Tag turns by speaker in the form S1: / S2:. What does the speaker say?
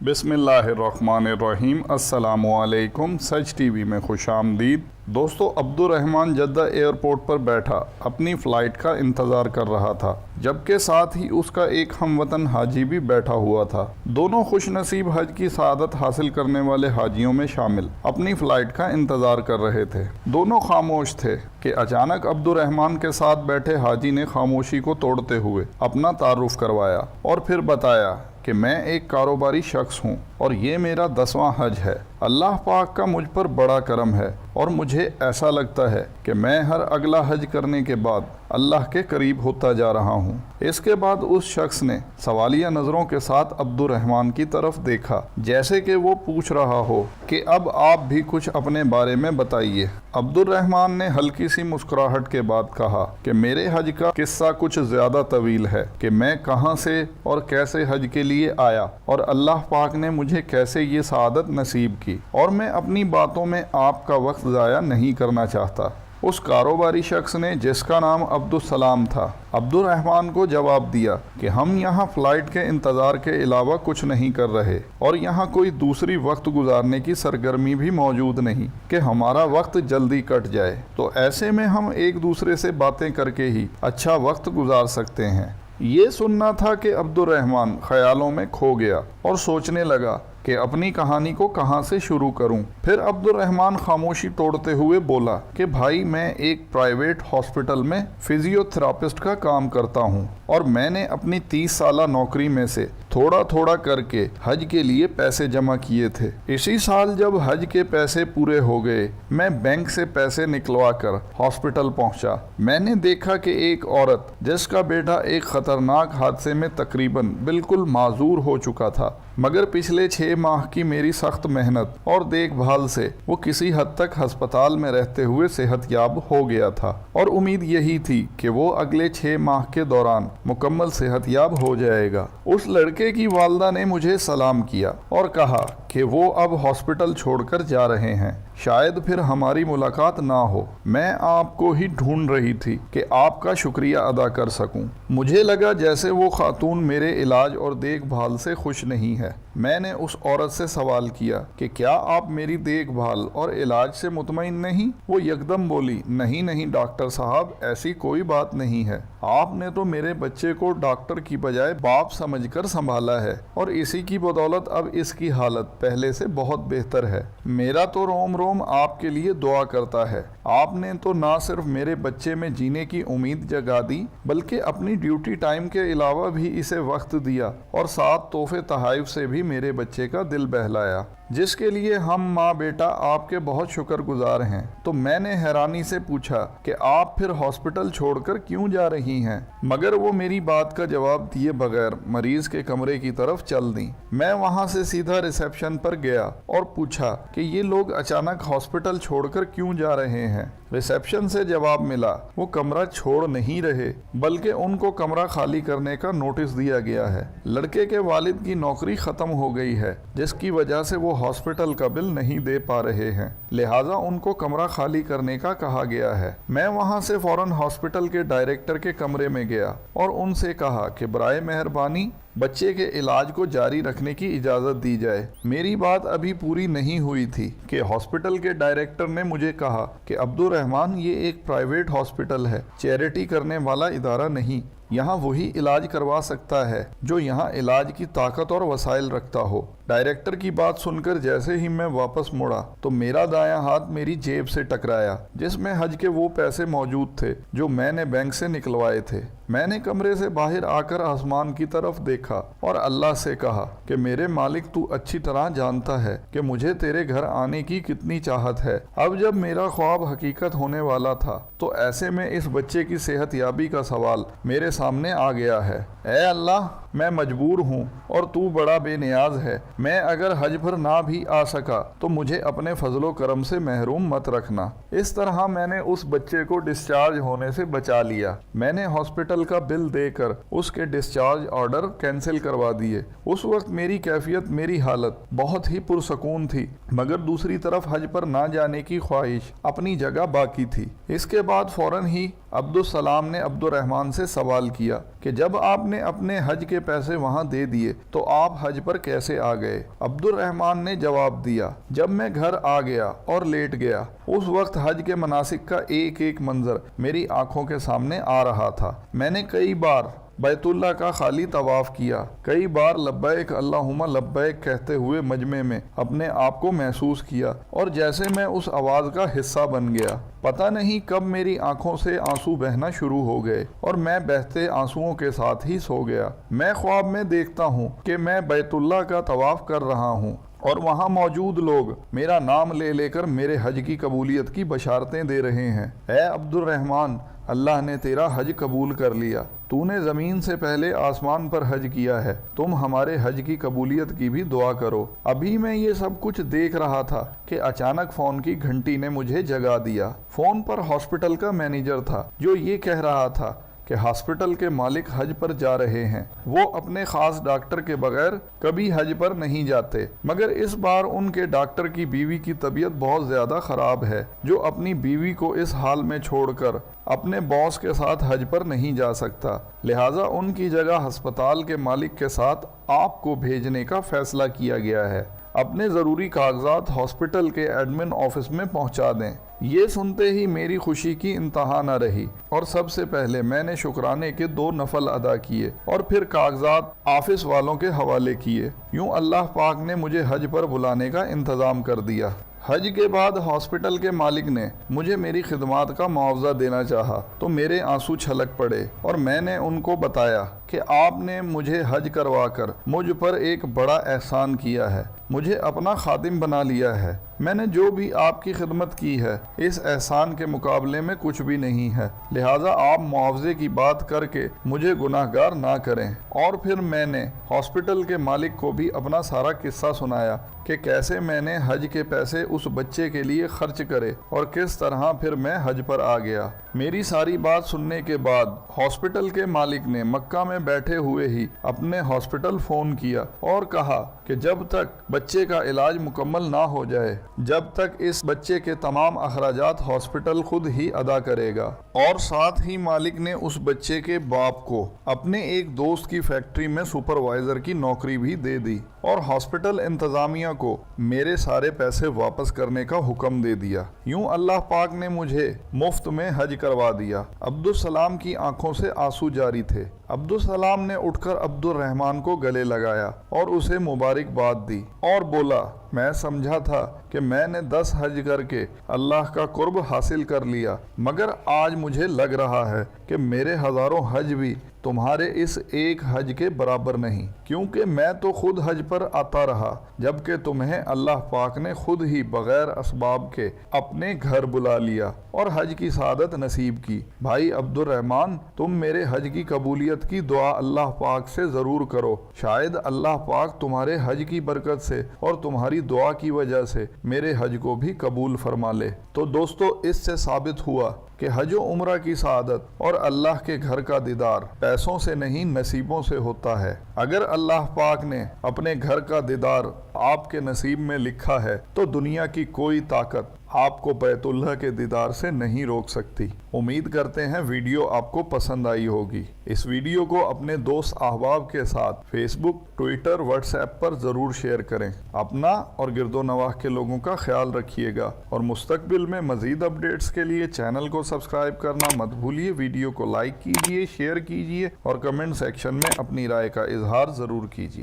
S1: बिस्मिल्लाहिर्रहमानिर्रहीम। अस्सलामुअलैकुम। सच टीवी में खुश आमदीद। दोस्तों, अब्दुर्रहमान जद्दा एयरपोर्ट पर बैठा अपनी फ़्लाइट का इंतज़ार कर रहा था, जबकि साथ ही उसका एक हमवतन हाजी भी बैठा हुआ था। दोनों खुशनसीब हज की सआदत हासिल करने वाले हाजियों में शामिल अपनी फ़्लाइट का इंतज़ार कर रहे थे। दोनों खामोश थे कि अचानक अब्दुर्रहमान के साथ बैठे हाजी ने खामोशी को तोड़ते हुए अपना तारुफ करवाया और फिर बताया कि मैं एक कारोबारी शख्स हूँ और ये मेरा 10वां हज है। अल्लाह पाक का मुझ पर बड़ा करम है और मुझे ऐसा लगता है कि मैं हर अगला हज करने के बाद अल्लाह के करीब होता जा रहा हूँ। इसके बाद उस शख्स ने सवालिया नज़रों के साथ अब्दुर्रहमान की तरफ देखा, जैसे कि वो पूछ रहा हो कि अब आप भी कुछ अपने बारे में बताइए। अब्दुर्रहमान ने हल्की सी मुस्कुराहट के बाद कहा कि मेरे हज का किस्सा कुछ ज़्यादा तवील है कि मैं कहाँ से और कैसे हज के लिए आया और अल्लाह पाक ने मुझे कैसे ये सआदत नसीब की, और मैं अपनी बातों में आपका वक्त ज़ाया नहीं करना चाहता। उस कारोबारी शख्स ने, जिसका नाम अब्दुस्सलाम था, अब्दुर्रहमान को जवाब दिया कि हम यहाँ फ़्लाइट के इंतज़ार के अलावा कुछ नहीं कर रहे और यहाँ कोई दूसरी वक्त गुजारने की सरगर्मी भी मौजूद नहीं कि हमारा वक्त जल्दी कट जाए। तो ऐसे में हम एक दूसरे से बातें करके ही अच्छा वक्त गुजार सकते हैं। ये सुनना था कि अब्दुर्रहमान ख्यालों में खो गया और सोचने लगा कि अपनी कहानी को कहाँ से शुरू करूं। फिर अब्दुर्रहमान खामोशी तोड़ते हुए बोला कि भाई, मैं एक प्राइवेट हॉस्पिटल में फिजियोथेरापिस्ट का काम करता हूं और मैंने अपनी 30 साला नौकरी में से थोड़ा थोड़ा करके हज के लिए पैसे जमा किए थे। इसी साल जब हज के पैसे पूरे हो गए, मैं बैंक से पैसे निकलवा कर हॉस्पिटल पहुंचा। मैंने देखा कि एक औरत जिसका बेटा एक खतरनाक हादसे में तकरीबन बिल्कुल माजूर हो चुका था, मगर पिछले 6 माह की मेरी सख्त मेहनत और देखभाल से वो किसी हद तक अस्पताल में रहते हुए सेहतयाब हो गया था, और उम्मीद यही थी कि वो अगले 6 माह के दौरान मुकम्मल सेहतयाब हो जाएगा। उस लड़के की वालदा ने मुझे सलाम किया और कहा कि वो अब हॉस्पिटल छोड़कर जा रहे हैं, शायद फिर हमारी मुलाकात ना हो। मैं आपको ही ढूंढ रही थी कि आपका शुक्रिया अदा कर सकूं। मुझे लगा जैसे वो खातून मेरे इलाज और देखभाल से खुश नहीं है। मैंने उस औरत से सवाल किया कि क्या आप मेरी देखभाल और इलाज से मुतमईन नहीं? वो यकदम बोली, नहीं नहीं डॉक्टर साहब, ऐसी कोई बात नहीं है। आपने तो मेरे बच्चे को डॉक्टर की बजाय बाप समझकर संभाला है और इसी की बदौलत अब इसकी हालत पहले से बहुत बेहतर है। मेरा तो रोम रोम आपके लिए दुआ करता है। आपने तो ना सिर्फ मेरे बच्चे में जीने की उम्मीद जगा दी, बल्कि अपनी ड्यूटी टाइम के अलावा भी इसे वक्त दिया और साथ तोहफे तहाइफ से भी मेरे बच्चे का दिल बहलाया, जिसके लिए हम माँ बेटा आपके बहुत शुक्रगुजार हैं। तो मैंने हैरानी से पूछा कि आप फिर हॉस्पिटल छोड़कर क्यों जा रही हैं? मगर वो मेरी बात का जवाब दिए बगैर मरीज के कमरे की तरफ चल दी। मैं वहां से सीधा रिसेप्शन पर गया और पूछा कि ये लोग अचानक हॉस्पिटल छोड़कर क्यों जा रहे हैं। रिसेप्शन से जवाब मिला, वो कमरा छोड़ नहीं रहे, बल्कि उनको कमरा खाली करने का नोटिस दिया गया है। लड़के के वालिद की नौकरी खत्म हो गई है, जिसकी वजह से वो हॉस्पिटल का बिल नहीं दे पा रहे हैं, लिहाजा उनको कमरा खाली करने का कहा गया है। मैं वहां से फौरन हॉस्पिटल के डायरेक्टर के कमरे में गया और उनसे कहा कि बराए मेहरबानी बच्चे के इलाज को जारी रखने की इजाज़त दी जाए। मेरी बात अभी पूरी नहीं हुई थी कि हॉस्पिटल के डायरेक्टर ने मुझे कहा कि अब्दुर्रहमान, ये एक प्राइवेट हॉस्पिटल है, चैरिटी करने वाला इदारा नहीं। यहाँ वही इलाज करवा सकता है जो यहाँ इलाज की ताकत और वसाइल रखता हो। डायरेक्टर की बात सुनकर जैसे ही मैं वापस मुड़ा तो मेरा दायां हाथ मेरी जेब से टकराया, जिसमें हज के वो पैसे मौजूद थे जो मैंने बैंक से निकलवाए थे। मैंने कमरे से बाहर आकर आसमान की तरफ देखा और अल्लाह से कहा कि मेरे मालिक, तू अच्छी तरह जानता है कि मुझे तेरे घर आने की कितनी चाहत है। अब जब मेरा ख्वाब हकीकत होने वाला था तो ऐसे में इस बच्चे की सेहतयाबी का सवाल मेरे सामने आ गया है। ऐ अल्लाह, मैं मजबूर हूँ और तू बड़ा बेनियाज है। मैं अगर हज पर ना भी आ सका तो मुझे अपने फजलो करम से महरूम मत रखना। इस तरह मैंने उस बच्चे को डिस्चार्ज होने से बचा लिया। मैंने हॉस्पिटल का बिल देकर उसके डिस्चार्ज ऑर्डर कैंसिल करवा दिए। उस वक्त मेरी कैफियत, मेरी हालत बहुत ही पुरसकून थी, मगर दूसरी तरफ हज पर ना जाने की ख्वाहिश अपनी जगह बाकी थी। इसके बाद फौरन ही अब्दुस्सलाम ने अब्दुर्रहमान से सवाल किया कि जब आपने अपने हज के پیسے وہاں دے دیے تو آپ حج پر کیسے آ گئے؟ عبد الرحمان نے جواب دیا، جب میں گھر آ گیا اور لیٹ گیا اس وقت حج کے مناسک کا ایک ایک منظر میری آنکھوں کے سامنے آ رہا تھا۔ میں نے کئی بار بیت اللہ کا خالی طواف کیا، کئی بار لبیک اللہم لبیک کہتے ہوئے مجمع میں اپنے آپ کو محسوس کیا اور جیسے میں اس آواز کا حصہ بن گیا۔ پتہ نہیں کب میری آنکھوں سے آنسو بہنا شروع ہو گئے اور میں بہتے آنسوؤں کے ساتھ ہی سو گیا۔ میں خواب میں دیکھتا ہوں کہ میں بیت اللہ کا طواف کر رہا ہوں اور وہاں موجود لوگ میرا نام لے لے کر میرے حج کی قبولیت کی بشارتیں دے رہے ہیں۔ اے عبد الرحمان، اللہ نے تیرا حج قبول کر لیا، تو نے زمین سے پہلے آسمان پر حج کیا ہے، تم ہمارے حج کی قبولیت کی بھی دعا کرو۔ ابھی میں یہ سب کچھ دیکھ رہا تھا کہ اچانک فون کی گھنٹی نے مجھے جگا دیا۔ فون پر ہاسپٹل کا مینیجر تھا جو یہ کہہ رہا تھا کہ ہاسپٹل کے مالک حج پر جا رہے ہیں۔ وہ اپنے خاص ڈاکٹر کے بغیر کبھی حج پر نہیں جاتے، مگر اس بار ان کے ڈاکٹر کی بیوی کی طبیعت بہت زیادہ خراب ہے، جو اپنی بیوی کو اس حال میں چھوڑ کر اپنے باس کے ساتھ حج پر نہیں جا سکتا، لہٰذا ان کی جگہ ہسپتال کے مالک کے ساتھ آپ کو بھیجنے کا فیصلہ کیا گیا ہے۔ اپنے ضروری کاغذات ہاسپٹل کے ایڈمن آفس میں پہنچا دیں۔ یہ سنتے ہی میری خوشی کی انتہا نہ رہی اور سب سے پہلے میں نے شکرانے کے 2 نفل ادا کیے اور پھر کاغذات آفس والوں کے حوالے کیے۔ یوں اللہ پاک نے مجھے حج پر بلانے کا انتظام کر دیا۔ حج کے بعد ہاسپٹل کے مالک نے مجھے میری خدمات کا معاوضہ دینا چاہا تو میرے آنسو چھلک پڑے اور میں نے ان کو بتایا کہ آپ نے مجھے حج کروا کر مجھ پر ایک بڑا احسان کیا ہے، مجھے اپنا خادم بنا لیا ہے۔ میں نے جو بھی آپ کی خدمت کی ہے اس احسان کے مقابلے میں کچھ بھی نہیں ہے، لہٰذا آپ معاوضے کی بات کر کے مجھے گناہ گار نہ کریں۔ اور پھر میں نے ہاسپٹل کے مالک کو بھی اپنا سارا قصہ سنایا کہ کیسے میں نے حج کے پیسے اس بچے کے لیے خرچ کرے اور کس طرح پھر میں حج پر آ گیا۔ میری ساری بات سننے کے بعد ہاسپٹل کے مالک نے مکہ میں بیٹھے ہوئے ہی اپنے ہاسپٹل فون کیا اور کہا کہ جب تک بچے کا علاج مکمل نہ ہو جائے، جب تک اس بچے کے تمام اخراجات ہاسپٹل خود ہی ادا کرے گا۔ اور ساتھ ہی مالک نے اس بچے کے باپ کو اپنے ایک دوست کی فیکٹری میں سپروائزر کی نوکری بھی دے دی اور ہاسپٹل انتظامیہ کو میرے سارے پیسے واپس کرنے کا حکم دے دیا۔ یوں اللہ پاک نے مجھے مفت میں حج کروا دیا۔ عبد السلام کی آنکھوں سے آنسو جاری تھے۔ عبد السلام نے اٹھ کر عبد الرحمان کو گلے لگایا اور اسے مبارکباد دی اور بولا، میں سمجھا تھا کہ میں نے 10 حج کر کے اللہ کا قرب حاصل کر لیا، مگر آج مجھے لگ رہا ہے کہ میرے ہزاروں حج بھی تمہارے اس ایک حج کے برابر نہیں، کیونکہ میں تو خود حج پر آتا رہا جبکہ تمہیں اللہ پاک نے خود ہی بغیر اسباب کے اپنے گھر بلا لیا اور حج کی سعادت نصیب کی۔ بھائی عبد الرحمان، تم میرے حج کی قبولیت کی دعا اللہ پاک سے ضرور کرو، شاید اللہ پاک تمہارے حج کی برکت سے اور تمہاری دعا کی وجہ سے میرے حج کو بھی قبول فرما لے۔ تو دوستو، اس سے ثابت ہوا کہ حج و عمرہ کی سعادت اور اللہ کے گھر کا دیدار پیسوں سے نہیں نصیبوں سے ہوتا ہے۔ اگر اللہ پاک نے اپنے گھر کا دیدار آپ کے نصیب میں لکھا ہے تو دنیا کی کوئی طاقت آپ کو بیت اللہ کے دیدار سے نہیں روک سکتی۔ امید کرتے ہیں ویڈیو آپ کو پسند آئی ہوگی۔ اس ویڈیو کو اپنے دوست احباب کے ساتھ فیس بک، ٹویٹر، واٹس ایپ پر ضرور شیئر کریں۔ اپنا اور گرد و نواح کے لوگوں کا خیال رکھیے گا اور مستقبل میں مزید اپڈیٹس کے لیے چینل کو سبسکرائب کرنا مت بھولیے۔ ویڈیو کو لائک کیجیے، شیئر کیجیے اور کمنٹ سیکشن میں اپنی رائے کا اظہار ضرور کیجیے۔